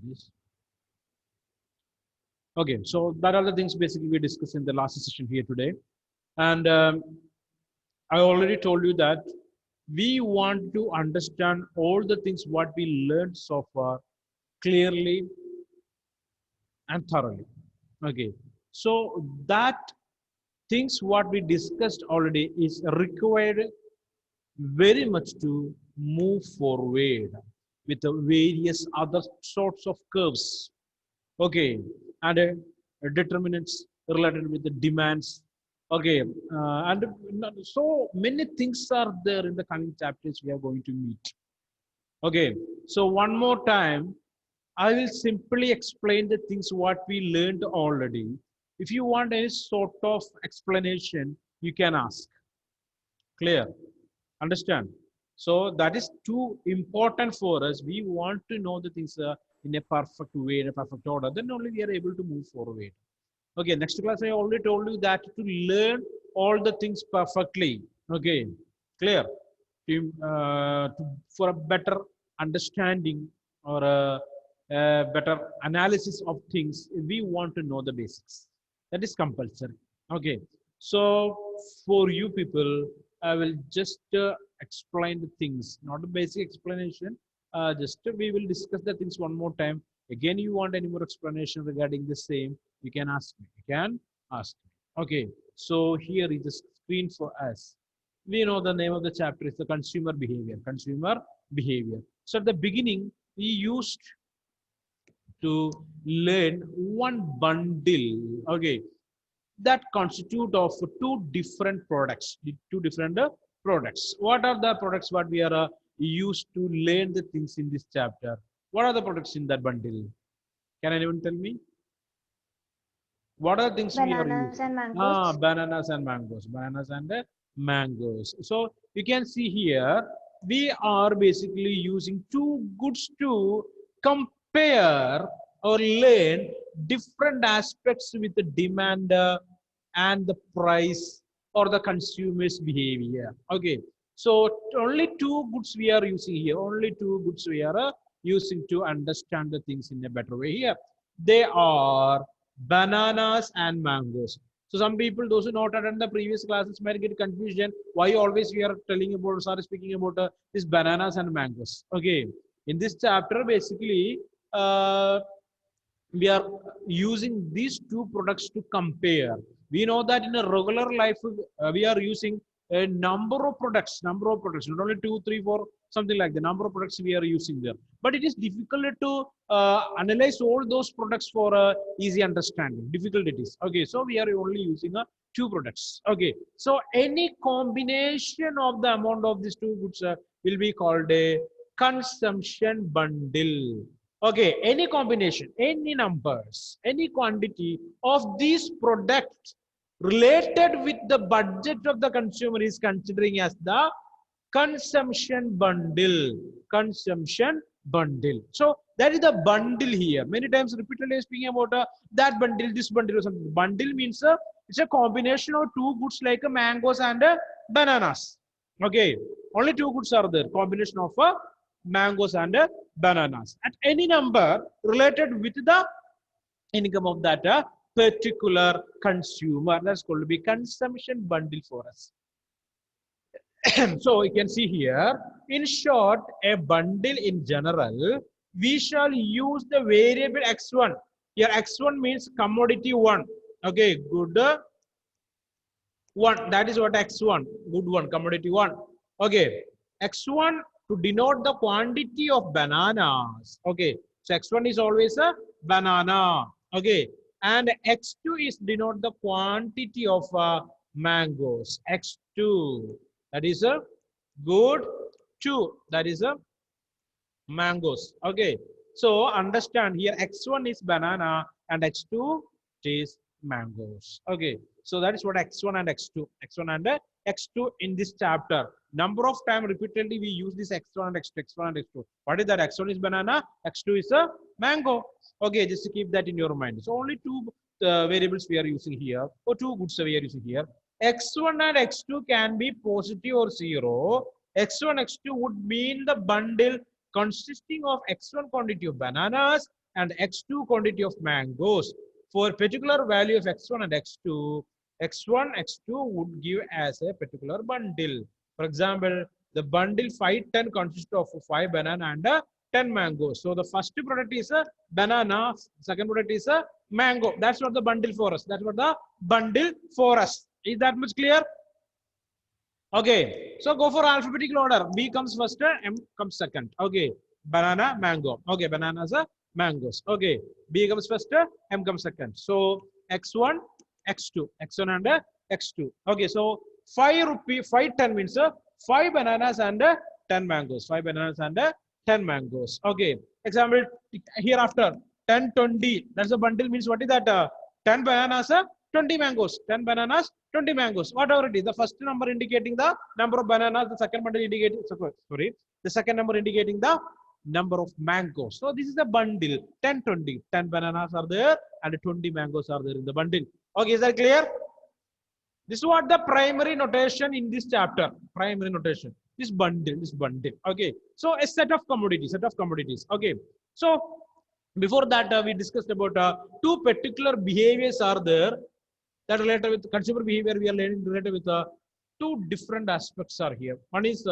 this. Okay, so that are the things basically we discussed in the last session here today. And I already told you that we want to understand all the things what we learned so far clearly and thoroughly. Okay, so that things what we discussed already is required very much to move forward with the various other sorts of curves. Okay, and determinants related with the demands. Okay, and so many things are there in the coming chapters we are going to meet. Okay, so one more time, I will simply explain the things what we learned already. If you want any sort of explanation, you can ask. Clear? Understand? So that is too important for us. We want to know the things in a perfect way, in a perfect order. Then only we are able to move forward. Okay, next class I already told you that to learn all the things perfectly. Okay, clear? For a better understanding or a better analysis of things, we want to know the basics. That is compulsory. Okay, so for you people, I will just explain the things, not a basic explanation. Just we will discuss the things one more time. Again, you want any more explanation regarding the same, you can ask me. You can ask me. Okay, so here is the screen for us. We know the name of the chapter is the consumer behavior. Consumer behavior. So at the beginning, we used to learn one bundle. Okay, that constitute of two different products. Two different products. What are the products? What we are used to learn the things in this chapter? What are the products in that bundle? Can anyone tell me? What are the things we are Bananas using? and mangoes. Bananas and mangoes. Bananas and mangoes. So you can see here, we are basically using two goods to compare or learn different aspects with the demand and the price or the consumer's behavior. Okay. So only two goods we are using here. Only two goods we are using to understand the things in a better way here. They are bananas and mangoes. So some people, those who not attend the previous classes, might get confusion. Why always we are telling about, sorry, speaking about this bananas and mangoes? Okay, in this chapter, basically, we are using these two products to compare. We know that in a regular life, we are using a number of products, not only two, three, four, something like the number of products we are using there. But it is difficult to analyze all those products for easy understanding. Difficult it is. Okay, so we are only using two products. Okay, so any combination of the amount of these two goods will be called a consumption bundle. Okay, any combination, any numbers, any quantity of these products related with the budget of the consumer is considering as the consumption bundle. Consumption bundle. So that is the bundle here. Many times repeatedly speaking about that bundle, this bundle or something. Bundle means it's a combination of two goods like mangoes and bananas. Okay, only two goods are there. Combination of mangoes and bananas at any number related with the income of that particular consumer. That's going to be consumption bundle for us. So you can see here, in short, a bundle in general, we shall use the variable x1. Here x1 means commodity 1. Okay, good 1. That is what x1, good 1, commodity 1. Okay, x1 to denote the quantity of bananas. Okay, so x1 is always a banana. Okay, and x2 is denote the quantity of mangoes. X2, that is a good 2. That is a mangoes. Okay, so understand here x1 is banana and x2 is mangoes. Okay, so that is what x1 and x2 and x2 in this chapter. Number of time repeatedly we use this x1 and x2, x1 and x2. What is that? X1 is banana, x2 is a mango. Okay, just to keep that in your mind. So only two variables we are using here, or two goods we are using here. X1 and x2 can be positive or zero. X1 x2 would mean the bundle consisting of x1 quantity of bananas and x2 quantity of mangoes. For particular value of x1 and x2, x1, x2 would give as a particular bundle. For example, the bundle 510 consists of 5 banana and 10 mangoes. So the first product is a banana, second product is a mango. That's what the bundle for us. That's what the bundle for us. Is that much clear? Okay, so go for alphabetical order. B comes first, M comes second. Okay, banana, mango. Okay, bananas are mangoes. Okay, B comes first, M comes second. So X1, X2, X1 and X2. Okay, so 5 rupee, 510 means 5 bananas and 10 mangoes. 5 bananas and 10 mangoes. Okay, example hereafter 10, 20. That's a bundle means what is that? 10 bananas, 20 mangoes. 10 bananas, 20 mangoes, whatever it is. The first number indicating the number of bananas, the second bundle indicating, sorry, the second number indicating the number of mangoes. So this is a bundle, 10, 20. 10 bananas are there and 20 mangoes are there in the bundle. Okay, is that clear? This is what the primary notation in this chapter, primary notation, this bundle. Okay, so a set of commodities, Okay, so before that we discussed about two particular behaviors are there that related with consumer behavior. We are learning related with two different aspects are here. One is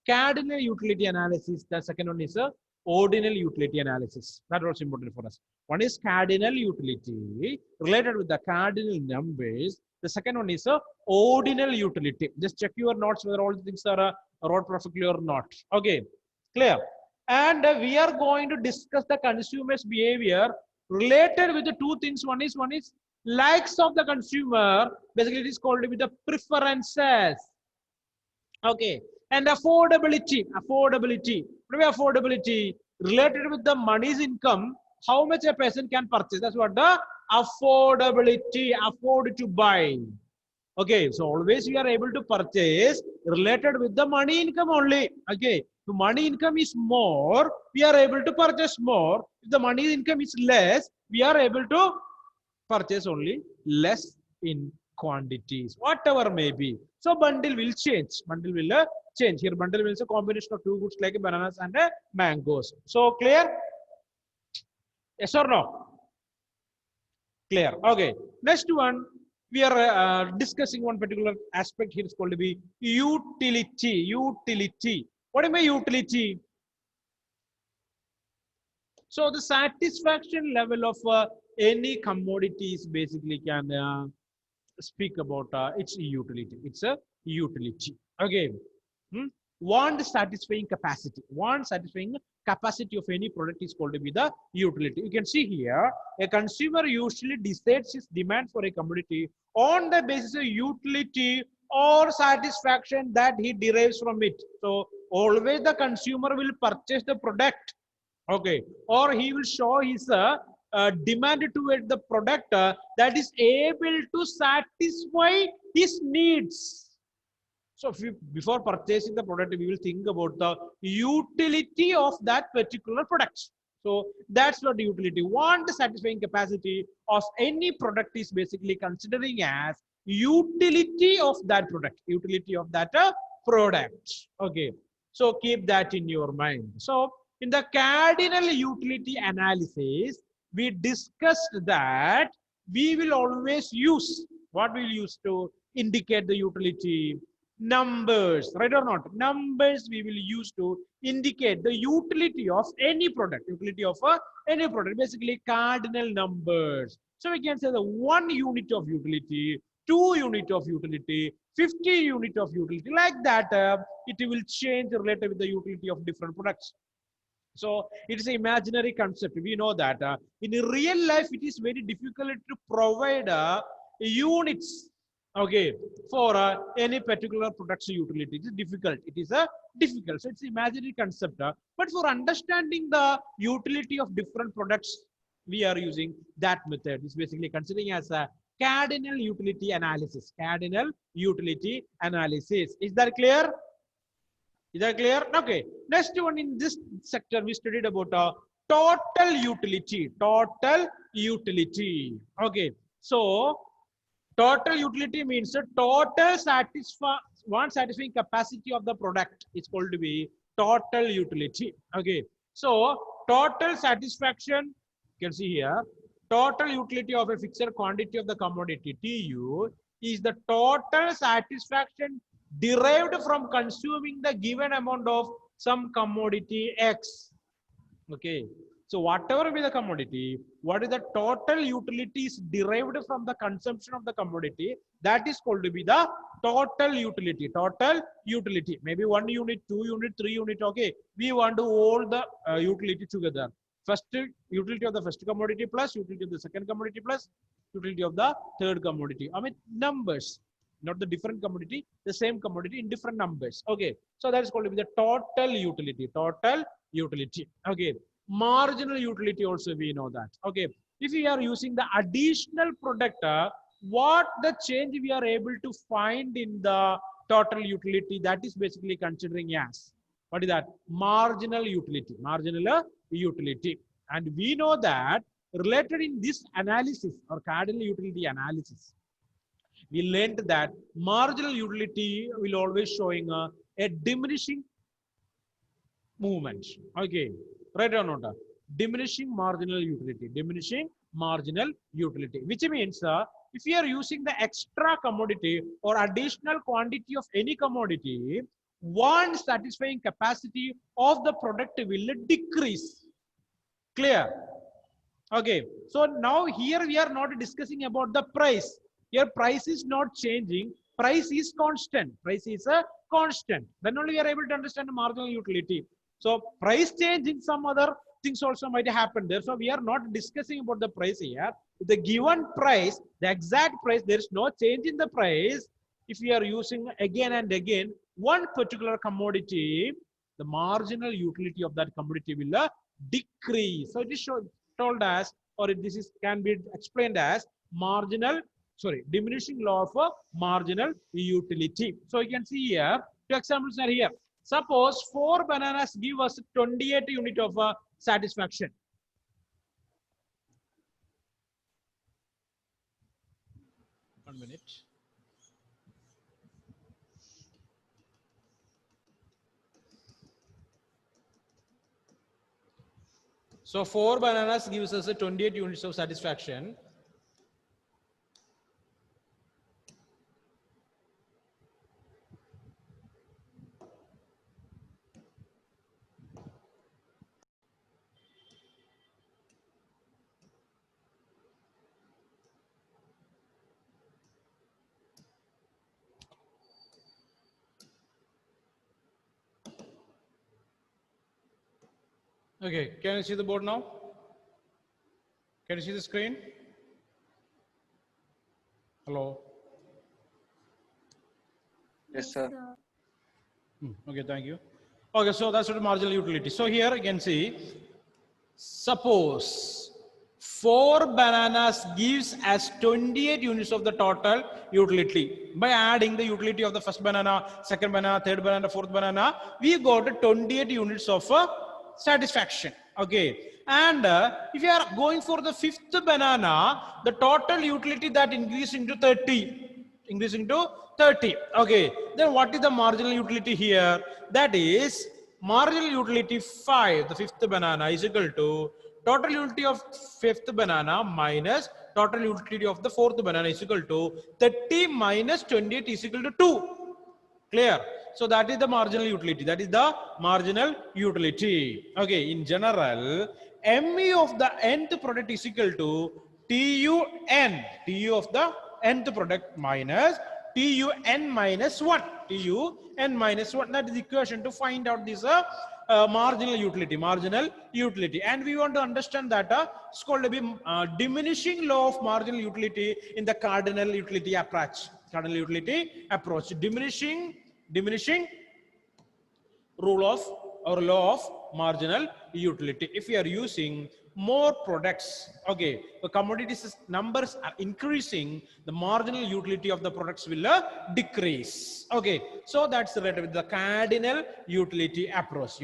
cardinal utility analysis. The second one is ordinal utility analysis. That was important for us. One is cardinal utility related with the cardinal numbers. The second one is ordinal utility. Just check your notes whether all the things are wrote perfectly or not. Okay, clear. And we are going to discuss the consumer's behavior related with the two things. One is likes of the consumer. Basically, it is called with the preferences. Okay, and affordability. What is affordability? Related with the money's income, how much a person can purchase. That's what the affordability, afford to buy. Okay, so always we are able to purchase related with the money income only. Okay, if money income is more, we are able to purchase more. If the money income is less, we are able to purchase only less in quantities, whatever may be. So bundle will change. Here bundle means a combination of two goods like bananas and mangoes. So clear? Yes or no? Clear. Okay. Next one, we are discussing one particular aspect here is called to be utility. What do you mean utility? So the satisfaction level of any commodities basically can speak about its utility. It's a utility. Okay. Want satisfying capacity. Of any product is called to be the utility. You can see here, a consumer usually decides his demand for a commodity on the basis of utility or satisfaction that he derives from it. So always the consumer will purchase the product. Okay, or he will show his demand toward the product that is able to satisfy his needs. So before purchasing the product, we will think about the utility of that particular product. So that's what the utility. Want satisfying capacity of any product is basically considering as utility of that product. Okay, so keep that in your mind. So in the cardinal utility analysis, we discussed that we will always use, what we will use to indicate the utility? Numbers, right or not? Numbers we will use to indicate the utility of any product. Basically cardinal numbers. So we can say the 1 unit of utility, 2 unit of utility, 50 unit of utility. Like that, it will change related with the utility of different products. So it is an imaginary concept. We know that in real life, it is very difficult to provide units, okay, for any particular production utility. It is difficult. So it's an imaginary concept. But for understanding the utility of different products, we are using that method. It's basically considering as a cardinal utility analysis. Is that clear? Okay. Next one, in this sector, we studied about total utility. Okay. So total utility means the total satisfying capacity of the product is called to be total utility. Okay. So total satisfaction You can see here, total utility of a fixed quantity of the commodity TU is the total satisfaction derived from consuming the given amount of some commodity X. Okay. So whatever be the commodity, what is the total utilities derived from the consumption of the commodity, that is called to be the total utility. Total utility. Maybe 1 unit, 2 unit, 3 unit. Okay. We want to hold the utility together. First utility of the first commodity plus utility of the second commodity plus utility of the third commodity. I mean numbers, not the different commodity, the same commodity in different numbers. Okay. So that is called to be the total utility. Total utility. Okay. Marginal utility also we know that. Okay. If we are using the additional product, what the change we are able to find in the total utility, that is basically considering as, what is that? Marginal utility. Marginal utility. And we know that related in this analysis or cardinal utility analysis, we learned that marginal utility will always showing a diminishing movement. Okay, right or not? Diminishing marginal utility. Diminishing marginal utility, which means if you are using the extra commodity or additional quantity of any commodity, one satisfying capacity of the product will decrease. Clear? Okay. So now here we are not discussing about the price. Here price is not changing. Price is constant. Price is a constant. Then only we are able to understand the marginal utility. So price change in some other things also might happen there. So we are not discussing about the price here. The given price, the exact price, there is no change in the price. If we are using again and again one particular commodity, the marginal utility of that commodity will decrease. So it is told as, or this is can be explained as diminishing law of marginal utility. So you can see here, two examples are here. Suppose 4 bananas give us 28 unit of satisfaction. One minute. So 4 bananas gives us 28 units of satisfaction. Okay, can you see the board now? Can you see the screen? Hello? Yes, sir. Okay, thank you. Okay, so that's what marginal utility. So here you can see, suppose 4 bananas gives us 28 units of the total utility. By adding the utility of the first banana, second banana, third banana, fourth banana, we got 28 units of satisfaction. Okay, and if you are going for the 5th banana, the total utility that increasing to 30. Increasing to 30. Okay, then what is the marginal utility here? That is marginal utility 5, the 5th banana, is equal to total utility of 5th banana minus total utility of the 4th banana is equal to 30 minus 28 is equal to 2. Clear? So that is the marginal utility. That is the marginal utility. Okay, in general, ME of the nth product is equal to TUN. TU of the nth product minus TUN minus 1. TUN minus 1. That is the equation to find out this marginal utility. Marginal utility. And we want to understand that it's called to be diminishing law of marginal utility in the cardinal utility approach. Cardinal utility approach. Diminishing rule of or law of marginal utility. If we are using more products, okay, the commodities numbers are increasing, the marginal utility of the products will decrease. Okay, so that's related with the cardinal utility approach.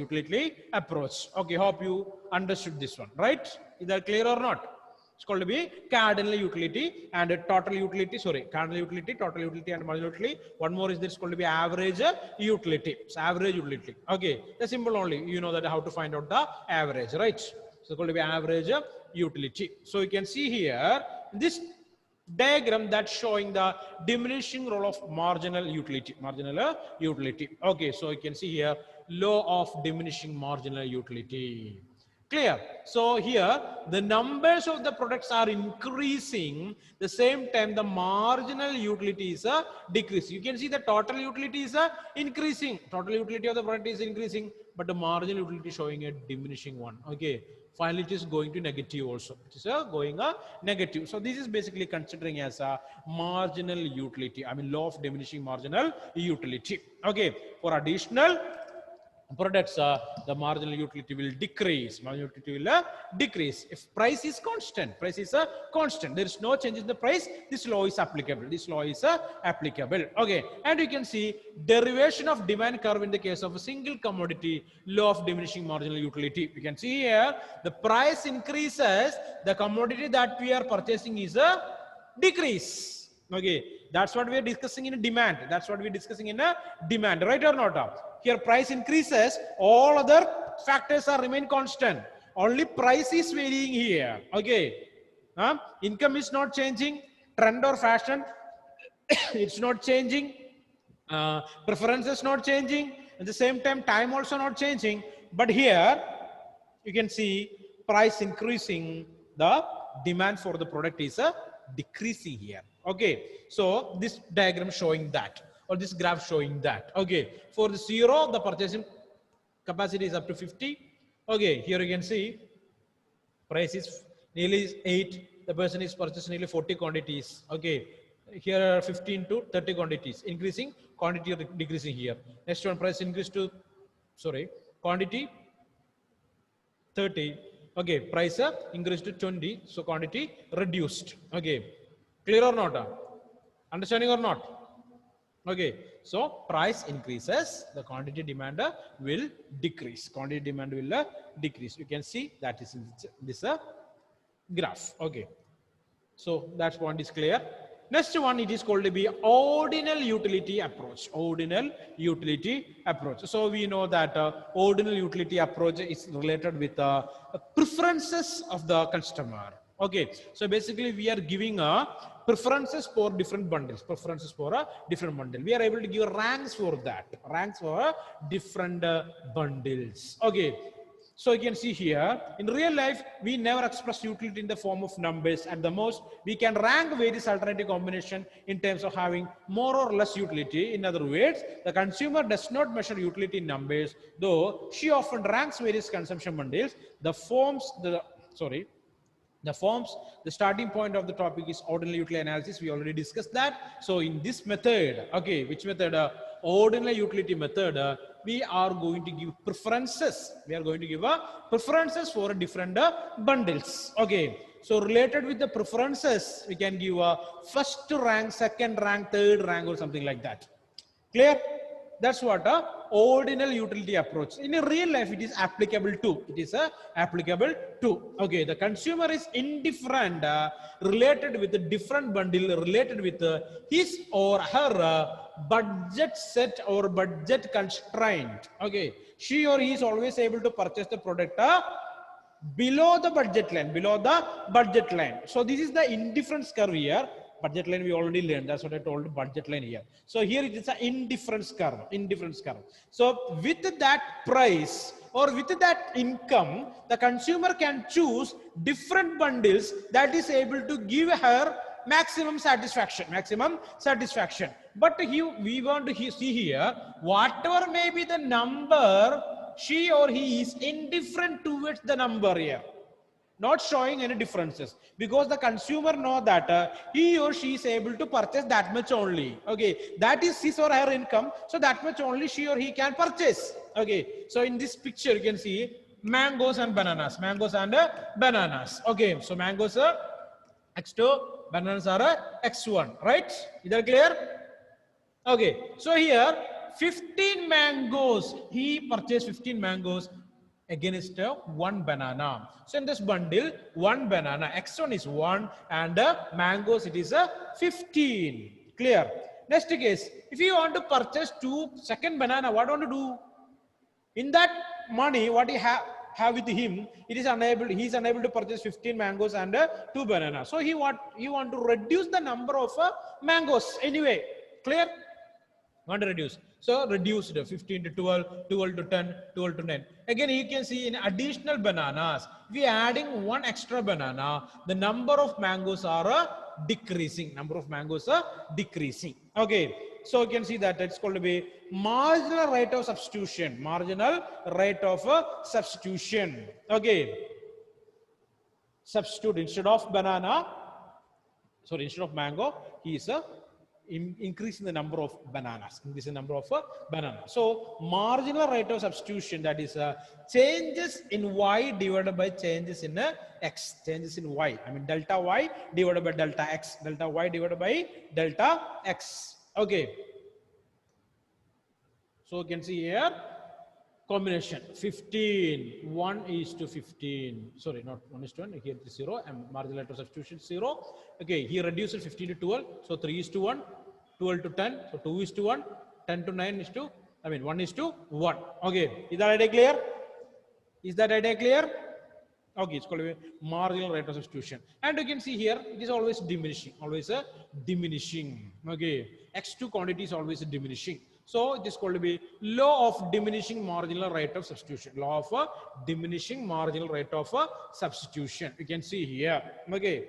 Okay, hope you understood this one, right? Is that clear or not? It's called to be cardinal utility and total utility. Sorry, cardinal utility, total utility, and marginal utility. One more is this called to be average utility. It's average utility. Okay, the simple only. You know that how to find out the average, right? So called to be average utility. So you can see here this diagram that's showing the diminishing role of marginal utility. Okay, so you can see here law of diminishing marginal utility. Clear? So here the numbers of the products are increasing, the same time the marginal utility is decreasing. You can see the total utility is increasing, total utility of the product is increasing, but the marginal utility showing a diminishing one. Okay, finally it is going to negative also, it is going negative. So this is basically considering as a marginal utility, I mean law of diminishing marginal utility. Okay, for additional products, the marginal utility will decrease. Marginal utility will decrease if price is constant. Price is constant. There is no change in the price. This law is applicable. This law is applicable. Okay, and you can see derivation of demand curve in the case of a single commodity. Law of diminishing marginal utility. You can see here the price increases. The commodity that we are purchasing is a decrease. Okay, that's what we are discussing in a demand. That's what we are discussing in a demand, right or not? Here price increases, all other factors are remain constant. Only price is varying here. Okay, income is not changing, trend or fashion it's not changing, preferences not changing, at the same time also not changing. But here you can see price increasing, the demand for the product is decreasing here. Okay, so this diagram showing that, or this graph showing that. Okay, for the 0 the purchasing capacity is up to 50. Okay, here you can see price is nearly 8, the person is purchasing nearly 40 quantities. Okay, here are 15 to 30 quantities, increasing, quantity decreasing here. Next one, price increase to, sorry, quantity 30. Okay, price increased to 20, so quantity reduced. Okay, clear or not? Understanding or not? Okay, so price increases, the quantity demand will decrease. Quantity demand will decrease. You can see that is in this graph. Okay, so that point is clear. Next one, it is called to be ordinal utility approach. Ordinal utility approach. So we know that ordinal utility approach is related with preferences of the customer. Okay, so basically we are giving preferences for different bundles. Preferences for a different bundle. We are able to give ranks for that. Ranks for different bundles. Okay. So you can see here, in real life, we never express utility in the form of numbers. At the most, we can rank various alternative combination in terms of having more or less utility. In other words, the consumer does not measure utility in numbers, though she often ranks various consumption bundles. The starting point of the topic is ordinal utility analysis. We already discussed that. So in this method, okay, which method? Ordinal utility method, we are going to give preferences. We are going to give preferences for different bundles. Okay, so related with the preferences, we can give a first rank, second rank, third rank, or something like that. Clear? That's what a ordinal utility approach. In a real life, it is applicable to. It is applicable to. Okay, the consumer is indifferent related with a different bundle, related with his or her budget set or budget constraint. Okay, she or he is always able to purchase the product below the budget line. Below the budget line. So this is the indifference curve here. Budget line we already learned. That's what I told. Budget line here. So here it is an indifference curve. Indifference curve. So with that price or with that income, the consumer can choose different bundles that is able to give her maximum satisfaction. Maximum satisfaction. But we want to see here, whatever may be the number, she or he is indifferent towards the number here. Not showing any differences, because the consumer know that he or she is able to purchase that much only. Okay, that is his or her income, so that much only she or he can purchase. Okay, so in this picture you can see mangoes and bananas. Mangoes and bananas. Okay, so mangoes are x2, bananas are x1, right? Is that clear? Okay, so here 15 mangoes, he purchased 15 mangoes against one banana. So in this bundle, one banana, x1 is 1, and mangoes it is 15. Clear? Next case, if you want to purchase second banana, what do you want to do? In that money, what you have, have with him, he is unable to purchase 15 mangoes and 2 bananas. So he want to reduce the number of mangoes anyway. Clear? Want to reduce. So reduced 15 to 12, 12 to 10, 12 to 9. Again, you can see in additional bananas, we are adding one extra banana, the number of mangoes are decreasing. Number of mangoes are decreasing. Okay. So you can see that it's called to be marginal rate of substitution. Marginal rate of substitution. Okay. Substitute instead of banana, sorry, instead of mango, he is increasing the number of bananas. Increasing the number of bananas. So marginal rate of substitution, that is changes in y divided by changes in x. Changes in y. I mean delta y divided by delta x. Delta y divided by delta x. Okay. So you can see here combination 15, 1 is to 15. Sorry, not 1 is to 1. Here it is 0 and marginal rate of substitution 0. Okay, he reduces 15 to 12. So 3 is to 1, 12 to 10. So 2 is to 1, 10 to 9 is to, 1 is to 1. Okay, is that idea clear? Is that idea clear? Okay, it's called a marginal rate of substitution. And you can see here, it is always diminishing, diminishing. Okay, x2 quantity is always diminishing. So it is called to be law of diminishing marginal rate of substitution. Law of diminishing marginal rate of substitution. You can see here. Okay,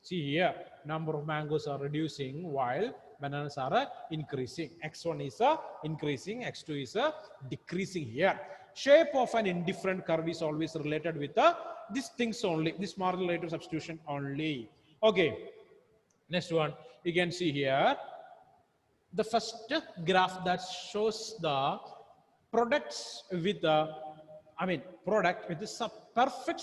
see here, number of mangoes are reducing while bananas are increasing. X1 is increasing, X2 is decreasing here. Shape of an indifferent curve is always related with these things only, this marginal rate of substitution only. Okay, next one, you can see here the first graph that shows the products with the product with the perfect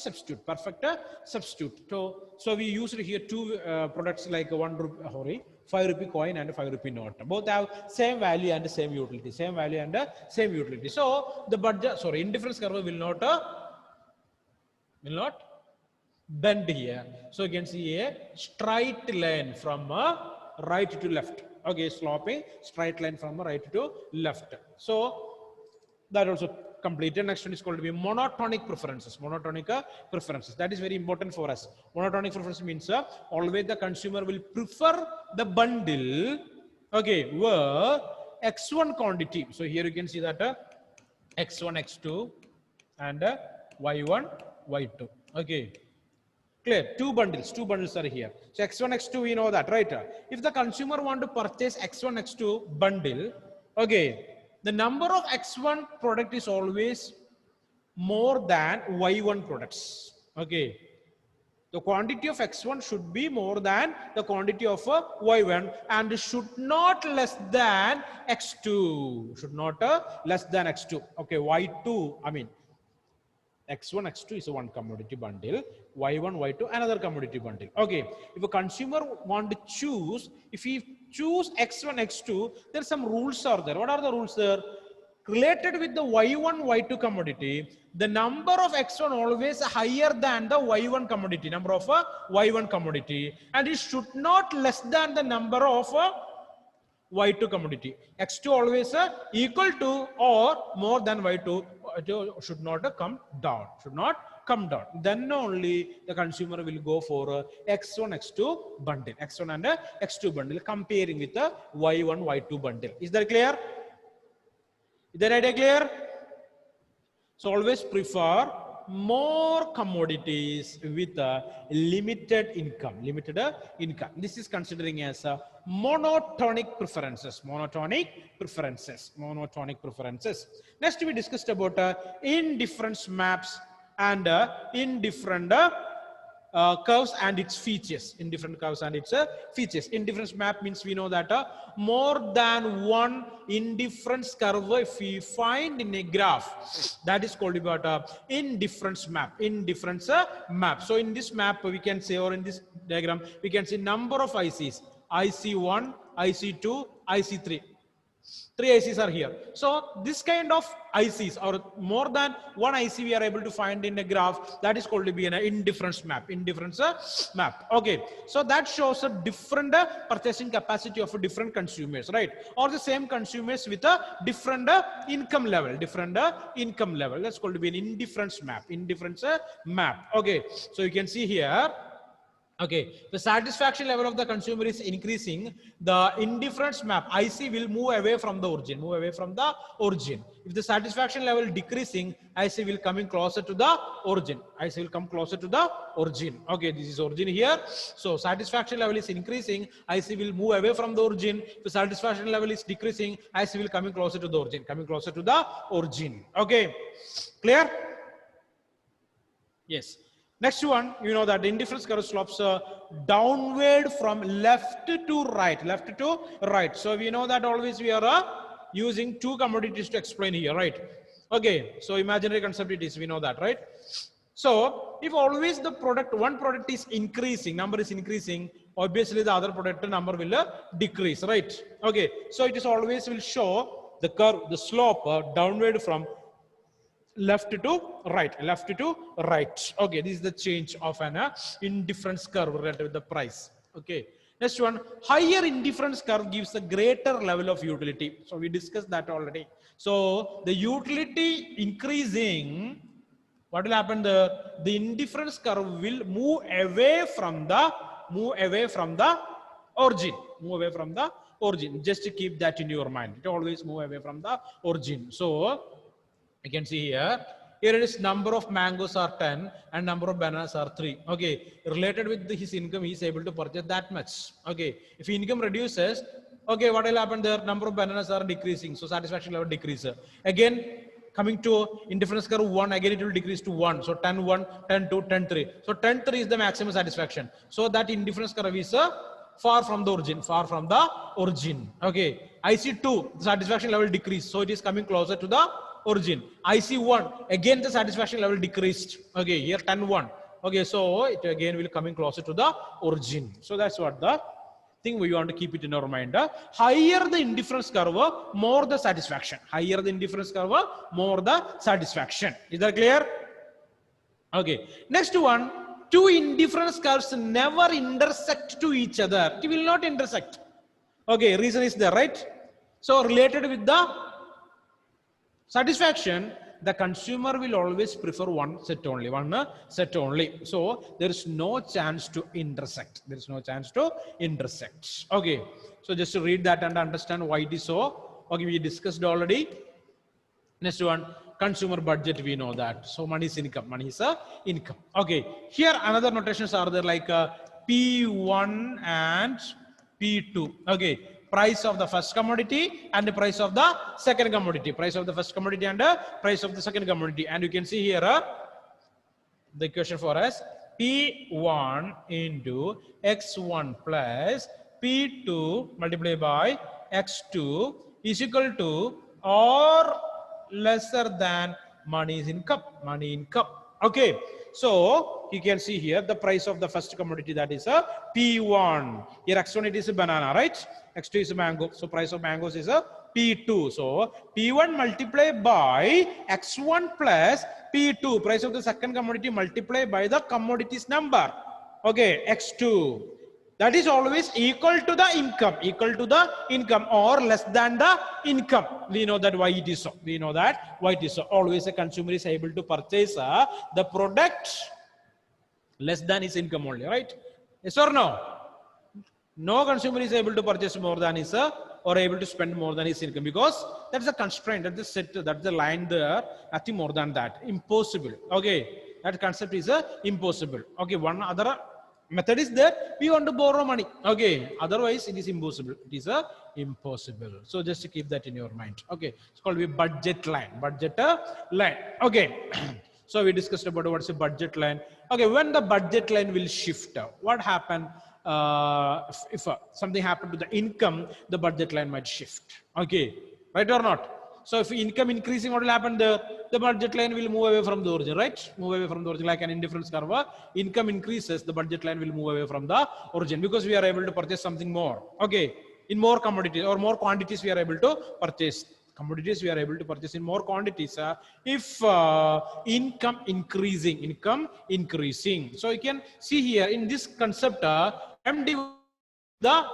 substitute. So we used here two products like 1 rupee, 5 rupee coin and 5 rupee note. Both have same value and same utility. So the budget, indifference curve will not bend here. So you can see a straight line from right to left. Okay, sloping straight line from right to left. So that also completed. Next one is called to be monotonic preferences. That is very important for us. Monotonic preference means always the consumer will prefer the bundle, okay, where x1 quantity. So here you can see that x1, x2 and y1, y2. Okay. Clear? Two bundles are here. So x1, x2, we know that, right? If the consumer want to purchase x1, x2 bundle, okay, the number of x1 product is always more than y1 products. Okay. The quantity of x1 should be more than the quantity of y1 and should not less than x2. Should not less than x2. Okay, y2, x1, x2 is one commodity bundle, y1, y2 another commodity bundle. Okay, if a consumer want to choose, if he choose x1, x2, there are some rules are there. What are the rules there? Related with the y1, y2 commodity, the number of x1 always higher than the y1 commodity, number of y1 commodity, and it should not less than the number of y2 commodity. X2 always equal to or more than y2, should not come down. Then only the consumer will go for x1, x2 bundle. X1 and x2 bundle comparing with the y1, y2 bundle. Is that clear? Is that idea clear? So always prefer more commodities with a limited income. This is considering as monotonic preferences. Next we discussed about indifference maps and indifferent curves and its features. Indifference map means we know that more than one indifference curve if we find in a graph, that is called about indifference map. So in this map we can say, or in this diagram we can see number of ICs, IC1, IC2, IC3. Three ICs are here. So this kind of ICs, or more than one IC, we are able to find in a graph. That is called to be an indifference map. Indifference map. Okay. So that shows a different purchasing capacity of different consumers, right? Or the same consumers with a different income level. Different income level. That's called to be an indifference map. Indifference map. Okay. So you can see here. Okay, the satisfaction level of the consumer is increasing. The indifference map IC will move away from the origin. Move away from the origin. If the satisfaction level decreasing, IC will coming closer to the origin. IC will come closer to the origin. Okay, this is origin here. So satisfaction level is increasing. IC will move away from the origin. If the satisfaction level is decreasing, IC will coming closer to the origin. Coming closer to the origin. Okay, clear? Yes. Next one, you know that the indifference curve slopes downward from left to right. Left to right. So we know that always we are using two commodities to explain here, right? Okay. So imaginary concept it is. We know that, right? So if always the product, one product is increasing, number is increasing, obviously the other product number will decrease, right? Okay. So it is always will show the curve, the slope downward from left to right. Okay, this is the change of an indifference curve related to the price. Okay, next one, higher indifference curve gives a greater level of utility. So we discussed that already. So the utility increasing, what will happen there? The indifference curve will move away from the origin. Move away from the origin. Just to keep that in your mind. It always move away from the origin. So you can see here it is number of mangoes are 10 and number of bananas are 3. Okay, related with his income, he is able to purchase that much. Okay, if income reduces, okay, what will happen there? Number of bananas are decreasing, so satisfaction level decreases. Again, coming to indifference curve 1, again it will decrease to 1. So 10 1, 10 2, 10 3. So 10 3 is the maximum satisfaction. So that indifference curve is far from the origin. Far from the origin. Okay, IC2, the satisfaction level decrease, so it is coming closer to the origin. IC1, again the satisfaction level decreased. Okay, here 10 1. Okay, so it again will coming closer to the origin. So that's what the thing we want to keep it in our mind. Higher the indifference curve, more the satisfaction. Higher the indifference curve, more the satisfaction. Is that clear? Okay, next one, two indifference curves never intersect to each other. It will not intersect. Okay, reason is there, right? So related with the satisfaction, the consumer will always prefer one set only. So there is no chance to intersect. Okay. So just to read that and understand why it is so. Okay, we discussed already. Next one, consumer budget, we know that. So money is income. Income. Okay. Here another notations are there like P1 and P2. Okay. Price of the first commodity and the price of the second commodity. Price of the first commodity and the price of the second commodity. And you can see here the equation for us, P1 into X1 plus P2 multiplied by X2 is equal to or lesser than money income. Okay. So you can see here the price of the first commodity, that is a P1. Here X1 it is a banana, right? X2 is a mango. So price of mangoes is a P2. So P1 multiplied by X1 plus P2. Price of the second commodity multiplied by the commodity's number. Okay, X2. That is always equal to the income, or less than the income. We know that why it is so. Always a consumer is able to purchase the product less than his income only, right? Yes or no? No consumer is able to purchase more than his or able to spend more than his income, because that's a constraint, that's the set, that's the line there, nothing more than that. Impossible. Okay, that concept is impossible. Okay, one other method is that we want to borrow money. Okay, otherwise it is impossible. It is impossible. So just to keep that in your mind. Okay, it's called a budget line. Okay. So we discussed about what's a budget line. Okay, when the budget line will shift, what happened? If something happened to the income, the budget line might shift. Okay, right or not? So if income increasing, what will happen there? The budget line will move away from the origin, right? Move away from the origin like an indifference curve. Income increases, the budget line will move away from the origin because we are able to purchase something more. Okay, in more commodities or more quantities we are able to purchase. Commodities we are able to purchase in more quantities if income increasing. So you can see here in this concept m divided the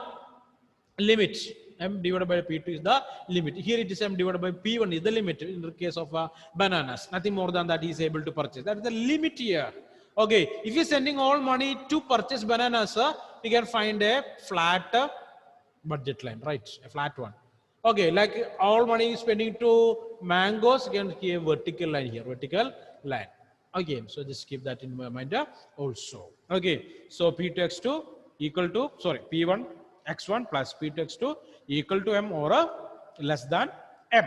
limit. M divided by P2 is the limit. Here it is M divided by P1 is the limit in the case of bananas. Nothing more than that he is able to purchase. That is the limit here. Okay, if you are sending all money to purchase bananas, we can find a flat budget line, right? A flat one. Okay, like all money is spending to mangoes, you can see a vertical line here, vertical line. Okay, so just keep that in mind also. Okay, so P2 X2 equal to, sorry, P1 X1 plus P2 X2 equal to M or less than M.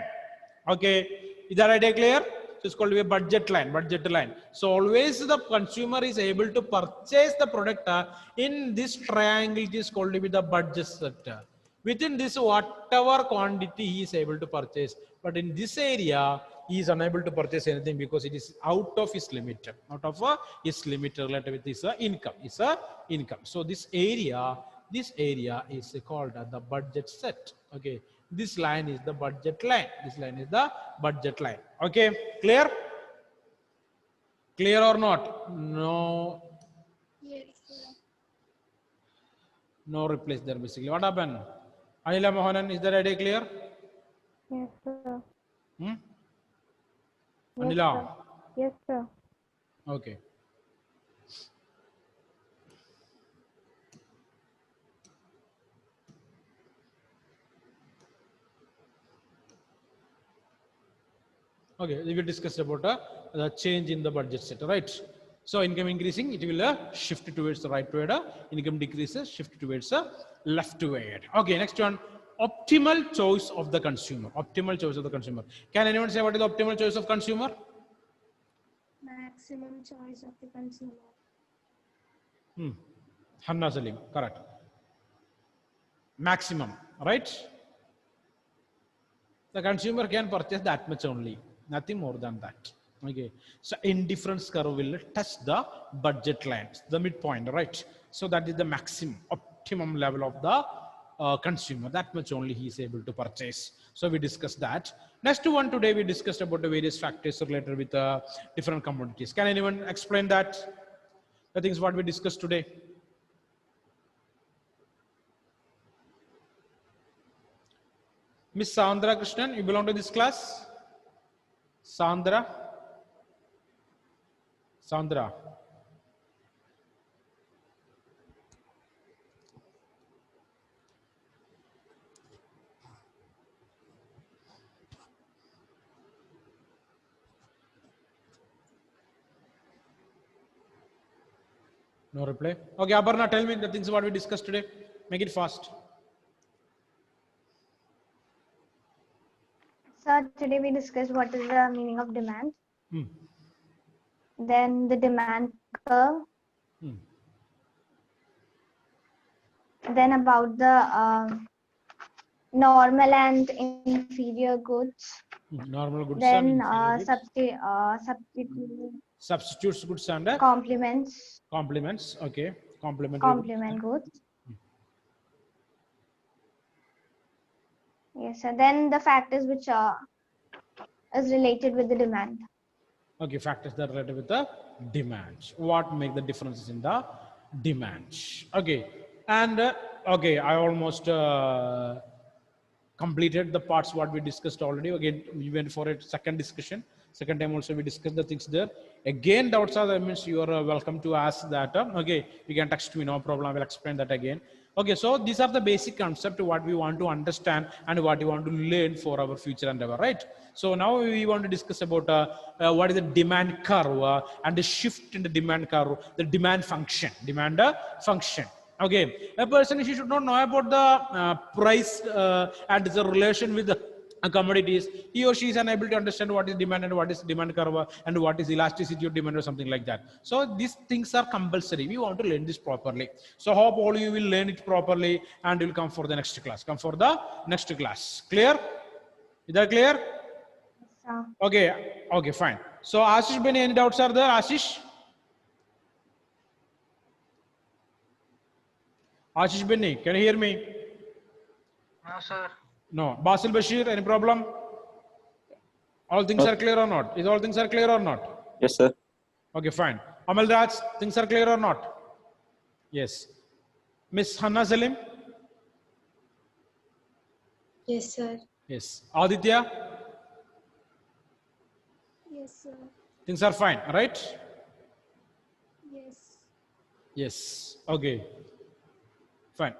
Okay, is that idea clear? So it's called to be a budget line, budget line. So always the consumer is able to purchase the product in this triangle. It is called to be the budget sector. Within this, whatever quantity he is able to purchase, but in this area, he is unable to purchase anything because it is out of his limit, his limit related with his income. Income. So this area is called the budget set. Okay, this line is the budget line. This line is the budget line. Okay, clear? Clear or not? No. Yes, sir. No replace there basically. What happened? Anila Mohanan, is that idea clear? Yes, sir. Hmm? Yes, Anila? sir. Yes, sir. Okay. Okay, we will discuss about the change in the budget set, right? So income increasing, it will shift towards the right way. Income decreases, shift towards the left way. Okay, next one, optimal choice of the consumer. Optimal choice of the consumer. Can anyone say what is the optimal choice of consumer? Maximum choice of the consumer. Hanna Salim, correct. Maximum, right? The consumer can purchase that much only, nothing more than that. Okay, so indifference curve will touch the budget line, the midpoint, right? So that is the maximum, optimum level of the consumer. That much only he is able to purchase. So we discussed that. Next one today we discussed about the various factors related with different commodities. Can anyone explain that? The things what we discussed today. Miss Sandra Krishnan, you belong to this class? Sandra? Sandra. No reply. Okay, Aparna, tell me the things what we discussed today. Make it fast. Sir, today we discussed what is the meaning of demand. Then the demand curve. Then about the normal and inferior goods. Normal goods. Then and substitutes goods and complements. Complements. Okay. Complement goods. Yes, sir. Then the factors which is related with the demand. Okay, factors that are related with the demand. What make the differences in the demand? Okay, and okay, I almost completed the parts what we discussed already. Again, we went for a second discussion. Second time also we discussed the things there. Again, doubts are there, means you are welcome to ask that. Okay, you can text me, no problem. I will explain that again. Okay, so these are the basic concept what we want to understand and what we want to learn for our future endeavor, right? So now we want to discuss about what is the demand curve and the shift in the demand curve, the demand function, function. Okay, a person she should not know about the price and the relation with the commodities. He or she is unable to understand what is demand and what is demand curve and what is elasticity of demand or something like that. So these things are compulsory. We want to learn this properly. So hope all you will learn it properly and will come for the next class. Come for the next class. Clear? Is that clear? Yes, okay. Okay, fine. So Ashish Beni, any doubts are there? Ashish? Ashish Beni, can you hear me? No, sir. No. Basil Bashir, any problem? All things are clear or not? Is all things are clear or not? Yes, sir. Okay, fine. Amal Raj, things are clear or not? Yes. Miss Hanna Salim? Yes, sir. Yes. Aditya? Yes, sir. Things are fine, right? Yes. Yes. Okay. Fine.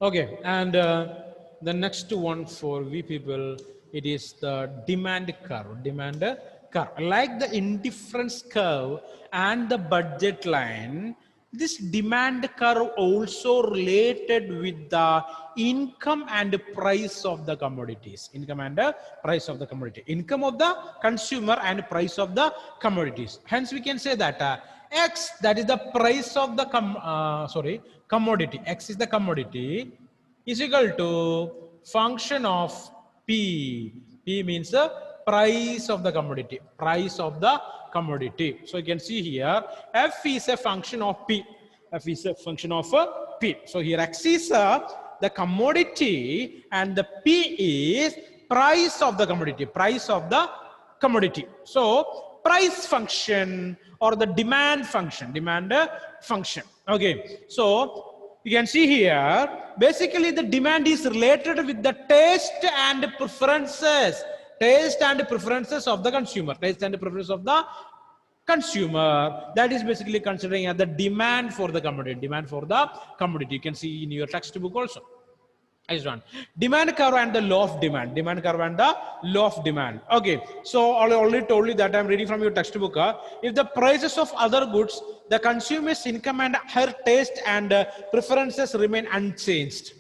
Okay, and the next one for we people, it is the demand curve. Demand curve, like the indifference curve and the budget line. This demand curve also related with the income and price of the commodities. Income and price of the commodity. Income of the consumer and price of the commodities. Hence, we can say that X, that is the price of the commodity. X is the commodity, is equal to function of P. P means the price of the commodity. Price of the commodity. So you can see here, F is a function of P. F is a function of P. So here X is the commodity and the P is price of the commodity. Price of the commodity. So price function or the demand function. Okay. So you can see here, basically the demand is related with the taste and preferences. Taste and preferences of the consumer. Taste and preferences of the consumer. That is basically considering as the demand for the commodity. Demand for the commodity. You can see in your textbook also. Is one demand curve and the law of demand. Demand curve and the law of demand. Okay, so I already told you that I'm reading from your textbook. If the prices of other goods, the consumer's income and her taste and preferences remain unchanged,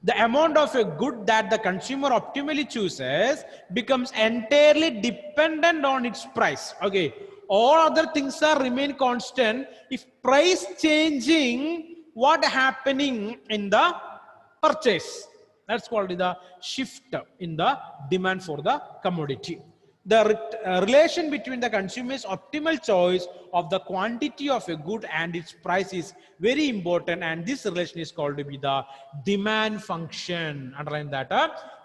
the amount of a good that the consumer optimally chooses becomes entirely dependent on its price. Okay, all other things are remain constant. If price changing, what happening in the purchase? That's called the shift in the demand for the commodity. The relation between the consumer's optimal choice of the quantity of a good and its price is very important, and this relation is called to be the demand function. Underline that.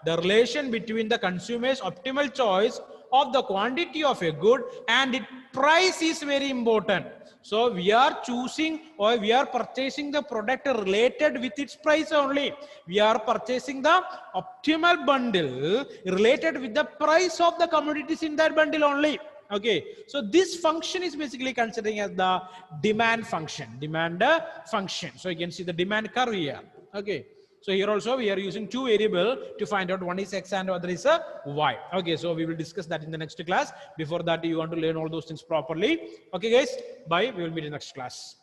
The relation between the consumer's optimal choice of the quantity of a good and its price is very important. So we are choosing or we are purchasing the product related with its price only. We are purchasing the optimal bundle related with the price of the commodities in that bundle only. Okay, so this function is basically considering as the demand function. So you can see the demand curve here. Okay. So here also we are using two variables to find out, one is X and other is Y. Okay, so we will discuss that in the next class. Before that, you want to learn all those things properly. Okay guys, bye. We will meet in the next class.